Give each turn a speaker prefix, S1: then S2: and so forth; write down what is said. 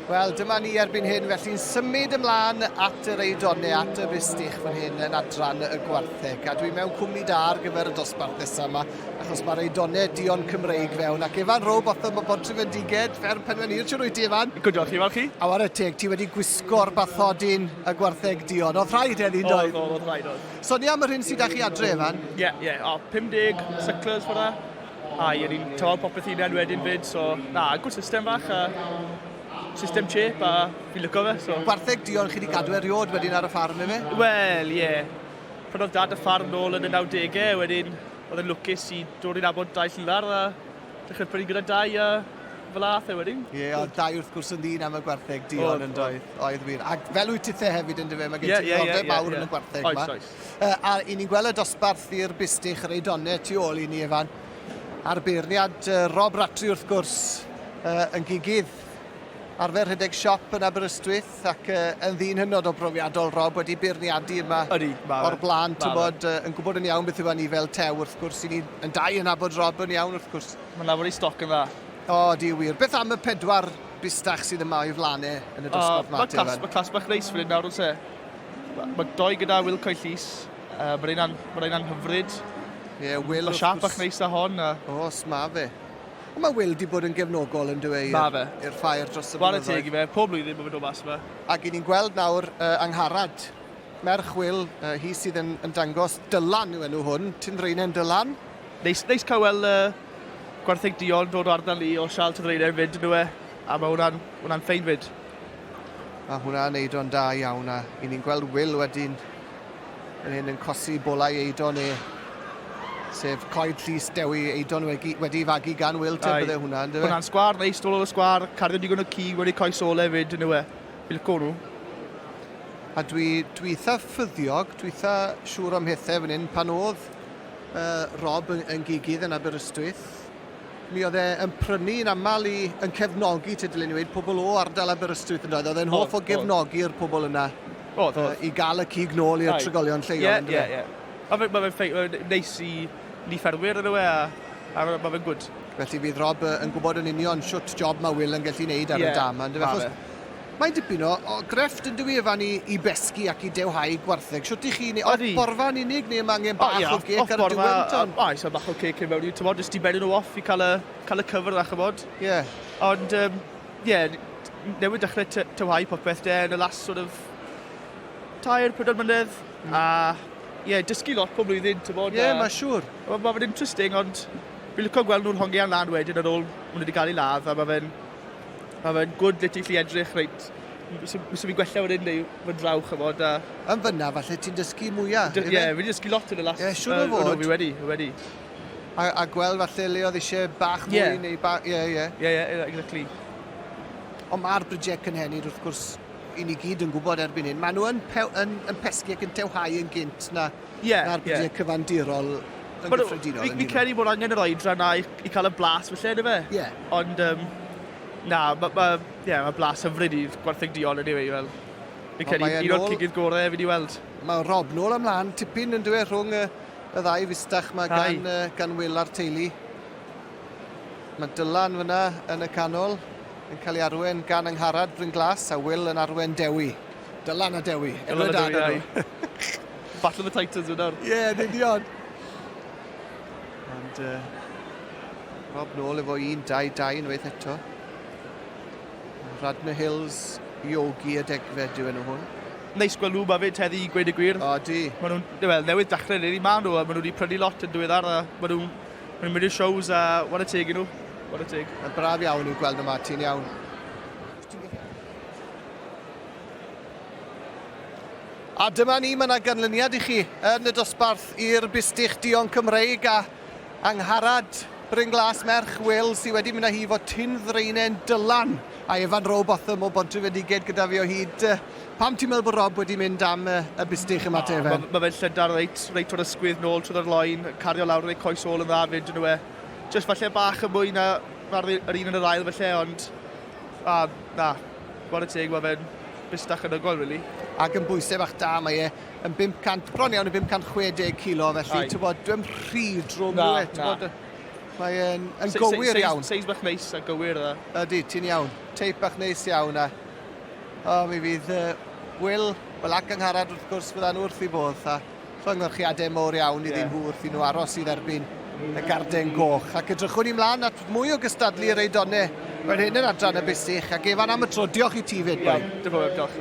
S1: Wel, dyma ni erbyn hyn, felly'n symud ymlaen at yr eidonau, at y Bustach fan hyn yn adran y gwartheg. A dwi mewn cwmni da ar gyfer y dosbarth nesaf yma, achos mae'r eidonau Darw Du Cymreig fewn. Ac Efan Rob, oedd yma bod trefendiged, fer penwenir, siwr wyt ti, Efan?
S2: Gwydioch chi, fel chi?
S1: A war y teg, ti wedi gwisgo'r bathodyn y gwartheg Dion. Oedd rhaid edrych doedd?
S2: Oedd rhaid oedd.
S1: So ni am yr hyn sydd â chi adre, Efan?
S2: Ie, 50 cyclers fyna. A i'r un tywal popeth unan wedyn fyd, so na, gwrdd system fach. System chip a fi'n lyco fe. So.
S1: Gwartheg Dion chi wedi cadw eriod wedyn ar y ffarm yma?
S2: Wel, ie. Pan oedd dad y ffarm nôl yn y 90au, wedyn oedd yn lwcus i dod i'n abod 2 llylar a dechrau prynu gyda 2 fel ath e wedyn.
S1: Ie, oedd 2 wrth gwrs yn ddyn am y gwartheg Dion yn doedd. Oedd wir. Ac fel wyt ti hefyd yn dyfe, mae gen ti ddordeb mawr yn y gwartheg yma.
S2: Oes.
S1: A i ni'n gweld y dosbarth i'r Bustach, yr eidonau tu ôl i ni, Efan. A'r beirniad Rob Ratri wrth gwrs yn gigydd arfer rhedeg siop yn Aberystwyth ac yn ddyn hynod o brofiadol Rob wedi beirniadu yma o'r blaen, yn gwybod yn iawn beth yw ni fel tew wrth gwrs, i ni yn dau yn abod Rob yn iawn wrth gwrs.
S2: Mae'n lawr i stoc yn dda.
S1: O, di wir. Beth am y 4 Bustach sydd yma o'i flanau yn y dosbarth ma te?
S2: Mae clas bach reis fan hyn nawr yn se. Mae 2 gyda Will Coe Llys, mae'n ein hyfryd.
S1: Ie, Will
S2: Mae siap bach neis a hon.
S1: O, sma fe. Mae Will di bod yn gefnogol yn dweud i'r ffair dros y blynyddoedd.
S2: War y teg i fe, pob blwyddyn mae fe'n dod mas yma.
S1: Ac i ni'n gweld nawr Angharad, merch Will, hi sydd yn dangos Dylan yw enw hwn, Tyndraenen Dylan.
S2: Neis cael weld gwartheg Dion dod o ardal i o sial Tyndraenen fyd yn yw e, a mae hwnna'n ffein fyd.
S1: A hwnna'n eidon da iawn, a i ni'n gweld Will wedyn yn cosi bolau eidon sef coed llys dewi eidon wedi fagu gan Will te bydde hwnna.
S2: Hwnna'n sgwar, neis, dol o'r sgwar, cardio'n digon o cig wedi coes ole fyd yn yw e. Fi'n lyco nhw.
S1: A dwi eitha ffyddiog, dwi eitha siŵr am hethau fan hyn, pan oedd Rob yn gigydd yn Aberystwyth, mi oedd e'n prynu yn aml yn cefnogi, te dylen ni wedi, pobl o ardal Aberystwyth yn dweud. Oedd e'n hoff o gefnogi'r pobl yna i gael y cig nôl i'r trigolion lleol.
S2: Ie. Mae fe'n neis i ni fferwyr yn yw e, a mae fe'n gwyd.
S1: Felly fydd Rob yn gwybod yn union siwt job mae Will yn gallu gwneud ar y dam. Mae'n dipyn o grefft yn dwi efo i besgu ac i dewhau gwartheg. Siwt i chi, oedd borfa'n unig neu mae angen bach o gec ar y diwedd?
S2: Oes, oedd bach o cec yn mewn i, jyst i benyn nhw off i cael y cyfr ddech chymod.
S1: Ie.
S2: Ond, newid dechrau tewhau popeth yn y last sort of 3-4 mlynedd, a dysgu lot pob blwyddyn, ti'n bod.
S1: Ie, mae'n siŵr.
S2: Mae fe'n interesting, ond fi'n lyco gweld nhw'n hongi ar lan wedyn ar ôl nhw wedi cael ei ladd, a mae fe'n gwrdd lle ti'n lli edrych, reit. Mis fi'n gwella wedyn neu fe'n draw, chymod.
S1: Yn fyna, falle ti'n dysgu mwyaf?
S2: Ie, fi'n dysgu lot yn y last.
S1: Ie, siŵr o fod.
S2: Fi wedi.
S1: A gweld falle le oedd eisiau bach mwy neu bach... Ie,
S2: exactly.
S1: Ond mae'r brydau cynhenid, wrth gwrs, i ni gyd yn gwybod erbyn hyn. Maen nhw yn pesgu ac yn tewhau yn gynt na'r brydau cyfandirol yn gyffredinol.
S2: Fi'n credu bod angen yr oedran na i cael y blas felly, yna fe?
S1: Ie.
S2: Ond, mae blas hyfryd i'r gwartheg Dion yn ei fel. Fi'n credu un o'r cigydd gorau fi wedi weld.
S1: Mae Rob nôl ymlaen, tipyn yn dweud rhwng y 2 Bustach mae gan Will a'r teulu. Mae Dylan fyna yn y canol yn cael ei arwen gan Angharad Brynglas a Will yn arwen Dewi. Dylan a Dewi.
S2: Battle of the Titans yna.
S1: Ie, nid Ond Rob nôl efo 1-2-2 unwaith eto. Radnor Hills, Iogi a degfed yw enw hwn.
S2: Neis gweld nhw ma fe teddi i gweud y gwir.
S1: O, di.
S2: Newydd dechrau neu ma nhw, maen nhw wedi prynu lot yn diweddar, a maen nhw'n mynd i'r shows a what a teg i nhw.
S1: Yn braf iawn i'w gweld yma, ti'n iawn. A dyma ni, mae yna ganlyniad i chi yn y dosbarth i'r Bustach Darw Du Cymreig a Angharad Brynglas merch Will sydd wedi mynd â hi fod Tyndraenen Dylan a Efan Rob Otham o Bontrefendiged gyda fi o hyd. Pam ti'n meddwl bod Rob wedi mynd am y Bustach yma te, Efan?
S2: Mae fe'n llydar reit o'r ysgwydd nôl trwy'r loen, cario lawr ei coes ôl yn dda fyd yn yw e. Just falle bach yn mwy na'r un yn yr ail falle, ond gwad y teg, mae fe'n Bustach yn ygol, really.
S1: Ac yn bwysau bach da, mae e yn 500, bron iawn yn 560 kilo, felly, ti'n bod, dwi'n rhy drwm nhw e, Mae'n gywir iawn.
S2: Seis bach neis a gywir dda.
S1: Ydy, ti'n iawn. Teip bach neis iawn a... O, mi fydd Will, wel ac angharad wrth gwrs fydda'n wrth i bodd. A llongyfarchiadau mowr iawn iddyn nhw wrth i nhw aros i dderbyn y garden goch. Ac edrychwn i mlaen at mwy o gystadlu yr eidonau. Mae'n hyn yn adran y Bustach ac efan am y tro. Diolch i ti fyd.
S2: Iawn, dy fawr, diolch.